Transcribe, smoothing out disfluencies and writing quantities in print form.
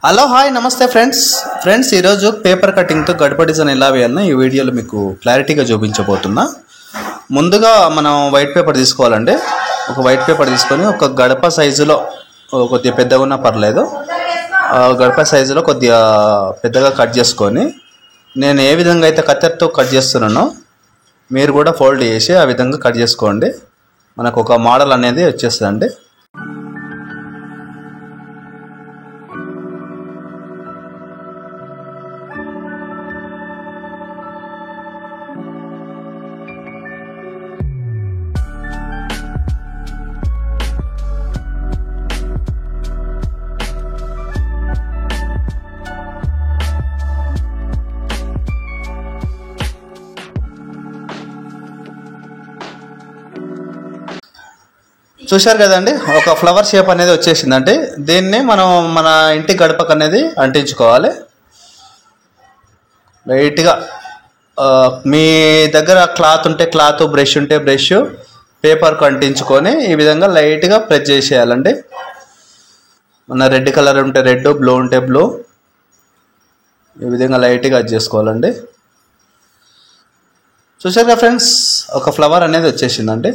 Hello hi నమస్తే friends ఈరోజు paper కటింగ్తో గడప డిజైన్ ఎలా వేయాలన్నా ఈ వీడియోలో మీకు క్లారిటీగా చూపించబోతున్నా. ముందుగా మనం వైట్ పేపర్ తీసుకోవాలండి. ఒక వైట్ పేపర్ తీసుకొని ఒక గడప సైజులో కొద్దిగా పెద్దగా ఉన్నా పర్లేదు, గడప సైజులో కొద్దిగా పెద్దగా కట్ చేసుకొని నేను ఏ విధంగా అయితే కత్తెరతో కట్ చేస్తున్నానో మీరు కూడా ఫోల్డ్ చేసి ఆ విధంగా కట్ చేసుకోండి. మనకు ఒక మోడల్ అనేది వచ్చేస్తుందండి. చూశారు కదండి, ఒక ఫ్లవర్ షేప్ అనేది వచ్చేసిందండి. దీన్ని మనం మన ఇంటి గడపకు అనేది అంటించుకోవాలి. లైట్గా మీ దగ్గర క్లాత్ ఉంటే క్లాత్, బ్రష్ ఉంటే బ్రష్, పేపర్కు అంటించుకొని ఈ విధంగా లైట్గా ప్రెస్ చేసేయాలండి. మన రెడ్ కలర్ ఉంటే రెడ్, బ్లూ ఉంటే బ్లూ, ఈ విధంగా లైట్గా అది చేసుకోవాలండి. చూశారుగా ఫ్రెండ్స్, ఒక ఫ్లవర్ అనేది వచ్చేసిందండి.